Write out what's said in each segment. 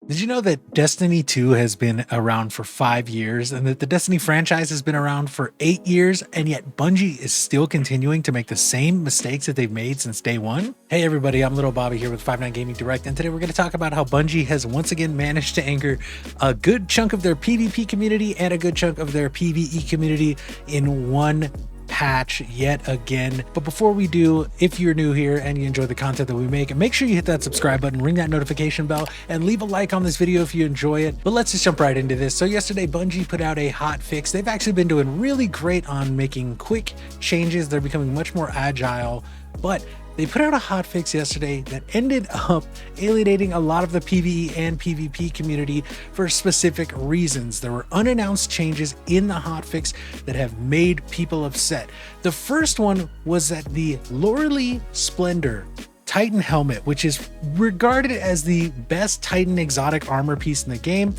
Did you know that Destiny 2 has been around for 5 years and that the Destiny franchise has been around for 8 years, and yet Bungie is still continuing to make the same mistakes that they've made since day one? Hey everybody, I'm LittleBobby here with 59 Gaming Direct, and today we're going to talk about how Bungie has once again managed to anchor a good chunk of their PvP community and a good chunk of their PvE community in one patch yet again. But before we do, if you're new here and you enjoy the content that we make sure you hit that subscribe button, ring that notification bell, and leave a like on this video if you enjoy it. But let's just jump right into this. So yesterday, Bungie put out a hot fix. They've actually been doing really great on making quick changes. They're becoming much more agile, but they put out a hotfix yesterday that ended up alienating a lot of the PvE and PvP community for specific reasons. There were unannounced changes in the hotfix that have made people upset. The first one was that the Loreley Splendor Titan helmet, which is regarded as the best Titan exotic armor piece in the game,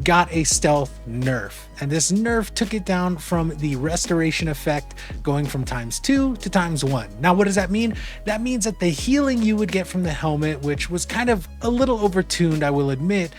got a stealth nerf. And this nerf took it down from the restoration effect going from ×2 to ×1. Now, what does that mean? That means that the healing you would get from the helmet, which was kind of a little overtuned, I will admit,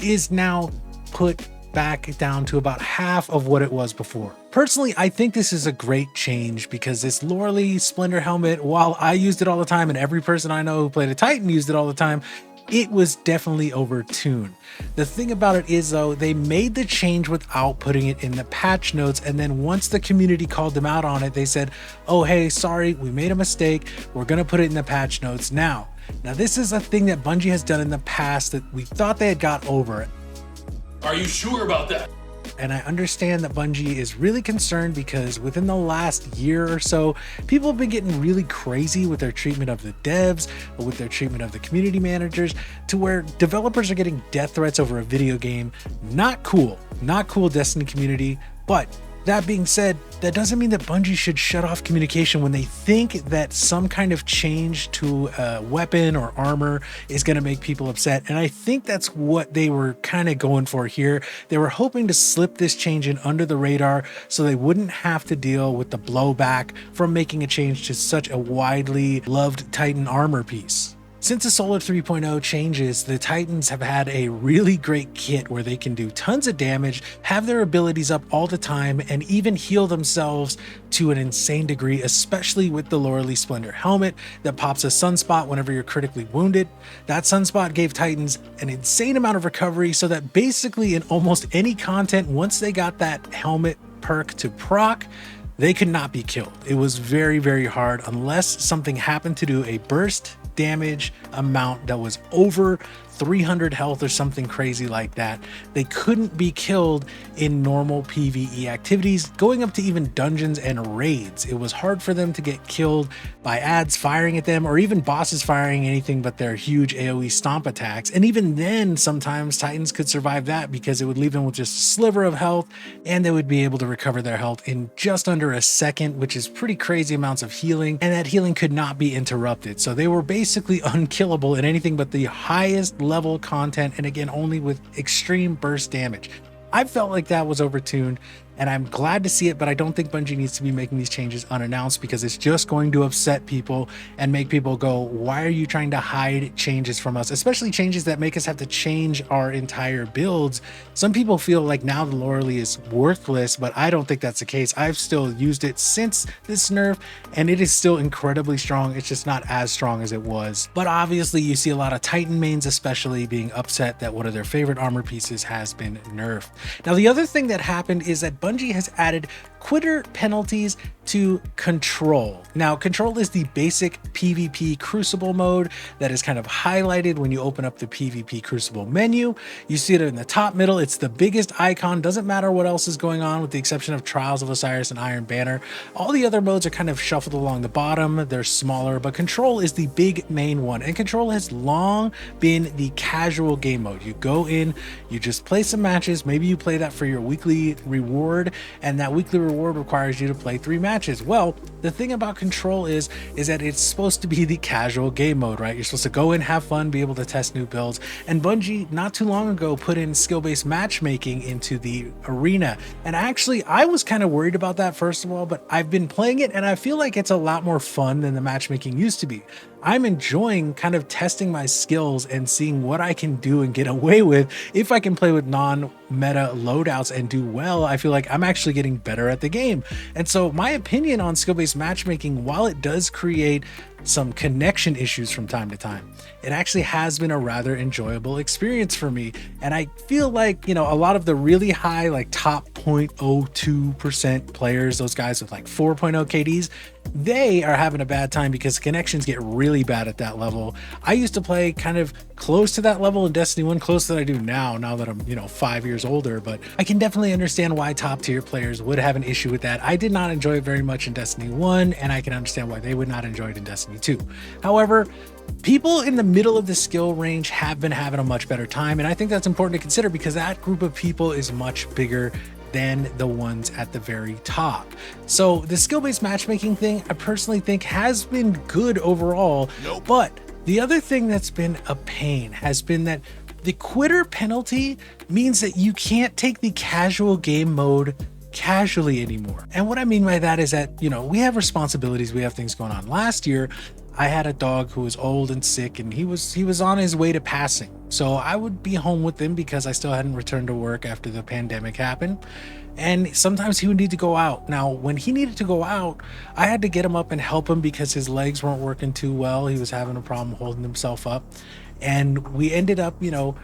is now put back down to about half of what it was before. Personally, I think this is a great change because this Loreley Splendor helmet, while I used it all the time and every person I know who played a Titan used it all the time, it was definitely overtuned. The thing about it is though, they made the change without putting it in the patch notes, and then once the community called them out on it, they said, oh hey, sorry, we made a mistake, we're gonna put it in the patch notes now. Now this is a thing that Bungie has done in the past that we thought they had got over. Are you sure about that? And I understand that Bungie is really concerned because within the last year or so, people have been getting really crazy with their treatment of the devs, or with their treatment of the community managers, to where developers are getting death threats over a video game. Not cool, Destiny community. But that being said, that doesn't mean that Bungie should shut off communication when they think that some kind of change to a weapon or armor is going to make people upset. And I think that's what they were kind of going for here. They were hoping to slip this change in under the radar so they wouldn't have to deal with the blowback from making a change to such a widely loved Titan armor piece. Since the Solar 3.0 changes, the Titans have had a really great kit where they can do tons of damage, have their abilities up all the time, and even heal themselves to an insane degree, especially with the Loreley Splendor helmet that pops a sunspot whenever you're critically wounded. That sunspot gave Titans an insane amount of recovery, so that basically in almost any content, once they got that helmet perk to proc, they could not be killed. It was very, very hard unless something happened to do a burst damage amount that was over 300 health or something crazy like that. They couldn't be killed in normal PvE activities, going up to even dungeons and raids. It was hard for them to get killed by ads firing at them, or even bosses firing anything but their huge AoE stomp attacks. And even then, sometimes Titans could survive that because it would leave them with just a sliver of health, and they would be able to recover their health in just under a second, which is pretty crazy amounts of healing, and that healing could not be interrupted. So they were basically unkillable in anything but the highest level content, and again only with extreme burst damage. I felt like that was overtuned, and I'm glad to see it, but I don't think Bungie needs to be making these changes unannounced because it's just going to upset people and make people go, why are you trying to hide changes from us? Especially changes that make us have to change our entire builds. Some people feel like now the Loreley is worthless, but I don't think that's the case. I've still used it since this nerf, and it is still incredibly strong. It's just not as strong as it was. But obviously you see a lot of Titan mains especially being upset that one of their favorite armor pieces has been nerfed. Now the other thing that happened is that Bungie has added quitter penalties to Control. Now, Control is the basic PvP Crucible mode that is kind of highlighted when you open up the PvP Crucible menu. You see it in the top middle. It's the biggest icon. Doesn't matter what else is going on with the exception of Trials of Osiris and Iron Banner. All the other modes are kind of shuffled along the bottom. They're smaller, but Control is the big main one. And Control has long been the casual game mode. You go in, you just play some matches. Maybe you play that for your weekly reward, and that weekly reward requires you to play 3 matches. Well, the thing about Control is that it's supposed to be the casual game mode, right? You're supposed to go in, have fun, be able to test new builds. And Bungie not too long ago put in skill-based matchmaking into the arena. And actually, I was kind of worried about that first of all, but I've been playing it and I feel like it's a lot more fun than the matchmaking used to be. I'm enjoying kind of testing my skills and seeing what I can do and get away with. If I can play with non-meta loadouts and do well, I feel like I'm actually getting better at the game. And so my opinion on skill-based matchmaking, while it does create some connection issues from time to time, it actually has been a rather enjoyable experience for me. And I feel like, you know, a lot of the really high, like top 0.02% players, those guys with like 4.0 KDs, they are having a bad time because connections get really bad at that level. I used to play kind of close to that level in Destiny 1, close that I do now that I'm, you know, 5 years older, but I can definitely understand why top tier players would have an issue with that. I did not enjoy it very much in Destiny 1, and I can understand why they would not enjoy it in Destiny 2. However, people in the middle of the skill range have been having a much better time, and I think that's important to consider because that group of people is much bigger than the ones at the very top. So the skill-based matchmaking thing, I personally think has been good overall. Nope. But the other thing that's been a pain has been that the quitter penalty means that you can't take the casual game mode casually anymore. And what I mean by that is that, you know, we have responsibilities, we have things going on. Last year, I had a dog who was old and sick, and he was on his way to passing. So I would be home with him because I still hadn't returned to work after the pandemic happened. And sometimes he would need to go out. Now, when he needed to go out, I had to get him up and help him because his legs weren't working too well. He was having a problem holding himself up. And we ended up, you know,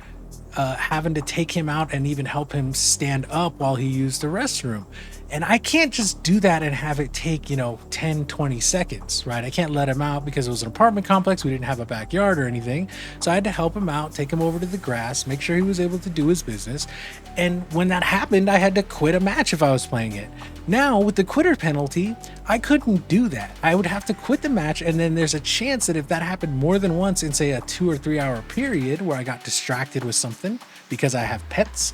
having to take him out and even help him stand up while he used the restroom. And I can't just do that and have it take, you know, 10, 20 seconds, right? I can't let him out because it was an apartment complex. We didn't have a backyard or anything. So I had to help him out, take him over to the grass, make sure he was able to do his business. And when that happened, I had to quit a match if I was playing it. Now, with the quitter penalty, I couldn't do that. I would have to quit the match, and then there's a chance that if that happened more than once in, say, a 2 or 3 hour period where I got distracted with something because I have pets,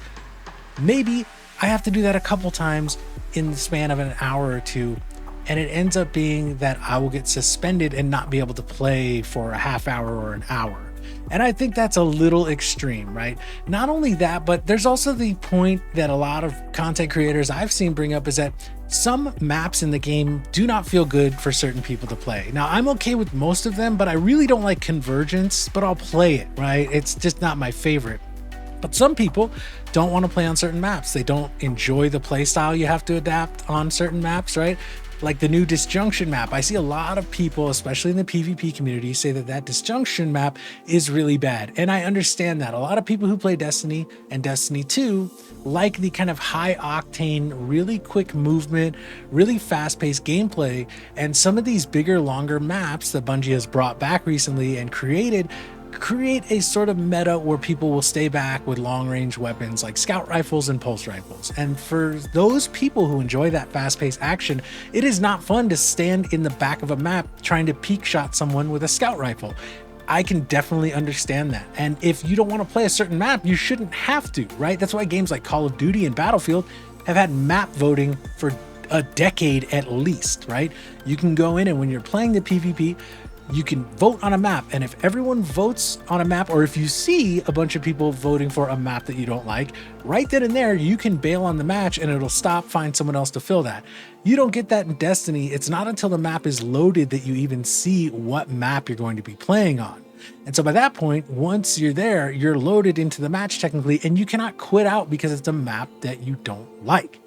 maybe I have to do that a couple times in the span of an hour or two, and it ends up being that I will get suspended and not be able to play for a half hour or an hour. And I think that's a little extreme, right? Not only that, but there's also the point that a lot of content creators I've seen bring up is that some maps in the game do not feel good for certain people to play. Now, I'm okay with most of them, but I really don't like Convergence, but I'll play it, right? It's just not my favorite. But some people don't want to play on certain maps. They don't enjoy the play style you have to adapt on certain maps, right? Like the new Disjunction map. I see a lot of people, especially in the PvP community, say that that Disjunction map is really bad. And I understand that. A lot of people who play Destiny and Destiny 2 like the kind of high octane, really quick movement, really fast paced gameplay. And some of these bigger, longer maps that Bungie has brought back recently and create a sort of meta where people will stay back with long range weapons like scout rifles and pulse rifles. And for those people who enjoy that fast paced action, it is not fun to stand in the back of a map trying to peek shot someone with a scout rifle. I can definitely understand that. And if you don't want to play a certain map, you shouldn't have to, right? That's why games like Call of Duty and Battlefield have had map voting for a decade at least, right? You can go in and when you're playing the PvP, you can vote on a map, and if everyone votes on a map, or if you see a bunch of people voting for a map that you don't like, right then and there you can bail on the match and it'll stop, find someone else to fill that. You don't get that in Destiny. It's not until the map is loaded that you even see what map you're going to be playing on. And so by that point, once you're there, you're loaded into the match technically, and you cannot quit out because it's a map that you don't like.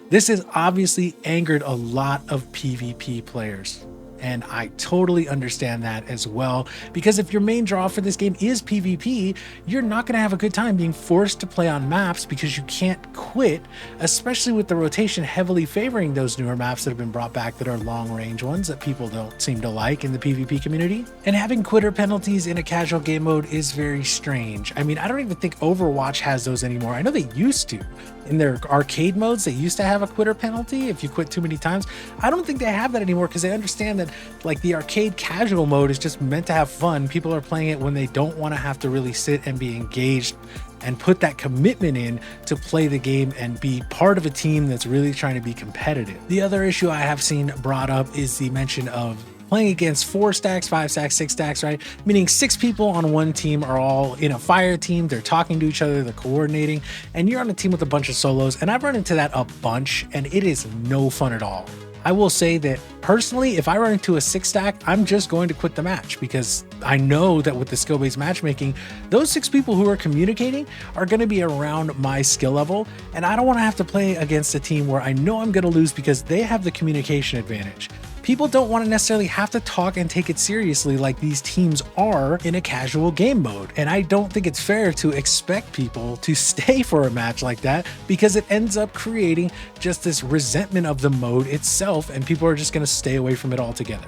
This has obviously angered a lot of PvP players. And I totally understand that as well, because if your main draw for this game is PvP, you're not going to have a good time being forced to play on maps because you can't quit, especially with the rotation heavily favoring those newer maps that have been brought back that are long range ones that people don't seem to like in the PvP community. And having quitter penalties in a casual game mode is very strange. I mean, I don't even think Overwatch has those anymore. I know they used to. In their arcade modes, they used to have a quitter penalty if you quit too many times. I don't think they have that anymore because they understand that like the arcade casual mode is just meant to have fun. People are playing it when they don't want to have to really sit and be engaged and put that commitment in to play the game and be part of a team that's really trying to be competitive. The other issue I have seen brought up is the mention of playing against 4 stacks, 5 stacks, 6 stacks, right? Meaning 6 people on one team are all in a fire team. They're talking to each other, they're coordinating, and you're on a team with a bunch of solos. And I've run into that a bunch, and it is no fun at all. I will say that personally, if I run into a 6-stack, I'm just going to quit the match because I know that with the skill-based matchmaking, those 6 people who are communicating are going to be around my skill level, and I don't want to have to play against a team where I know I'm going to lose because they have the communication advantage. People don't want to necessarily have to talk and take it seriously like these teams are in a casual game mode. And I don't think it's fair to expect people to stay for a match like that because it ends up creating just this resentment of the mode itself, and people are just going to stay away from it altogether.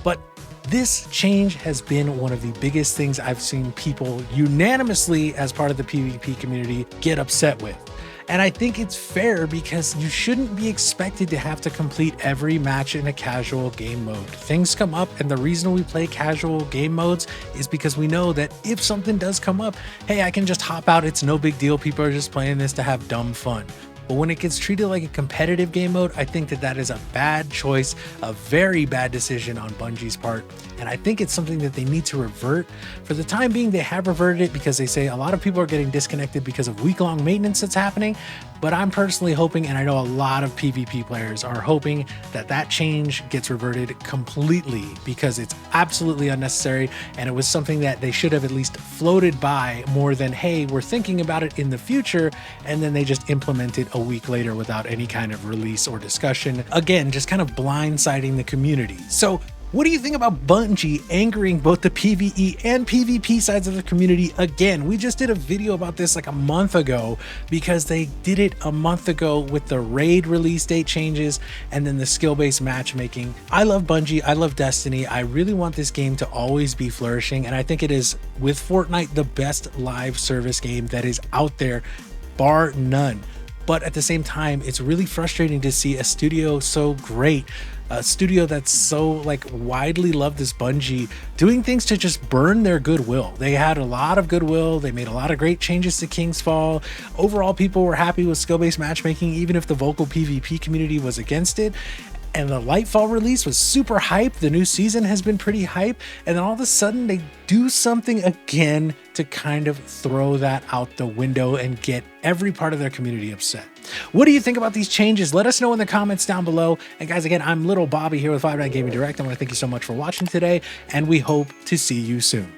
But this change has been one of the biggest things I've seen people unanimously as part of the PvP community get upset with. And I think it's fair because you shouldn't be expected to have to complete every match in a casual game mode. Things come up, and the reason we play casual game modes is because we know that if something does come up, hey, I can just hop out. It's no big deal. People are just playing this to have dumb fun. But when it gets treated like a competitive game mode, I think that that is a bad choice, a very bad decision on Bungie's part. And I think it's something that they need to revert. For the time being, they have reverted it because they say a lot of people are getting disconnected because of week-long maintenance that's happening. But I'm personally hoping, and I know a lot of PvP players are hoping, that that change gets reverted completely because it's absolutely unnecessary. And it was something that they should have at least floated by more than, hey, we're thinking about it in the future. And then they just implement it a week later without any kind of release or discussion. Again, just kind of blindsiding the community. So what do you think about Bungie angering both the PvE and PvP sides of the community again? We just did a video about this like a month ago because they did it a month ago with the raid release date changes and then the skill-based matchmaking. I love Bungie. I love Destiny. I really want this game to always be flourishing. And I think it is, with Fortnite, the best live service game that is out there, bar none. But at the same time, it's really frustrating to see a studio so great, a studio that's so like widely loved as Bungie, doing things to just burn their goodwill. They had a lot of goodwill. They made a lot of great changes to King's Fall. Overall, people were happy with skill-based matchmaking, even if the vocal PvP community was against it. And the Lightfall release was super hype. The new season has been pretty hype. And then all of a sudden they do something again to kind of throw that out the window and get every part of their community upset. What do you think about these changes? Let us know in the comments down below. And guys, again, I'm LittleBobby here with 5 Gaming Direct. I want to thank you so much for watching today, and we hope to see you soon.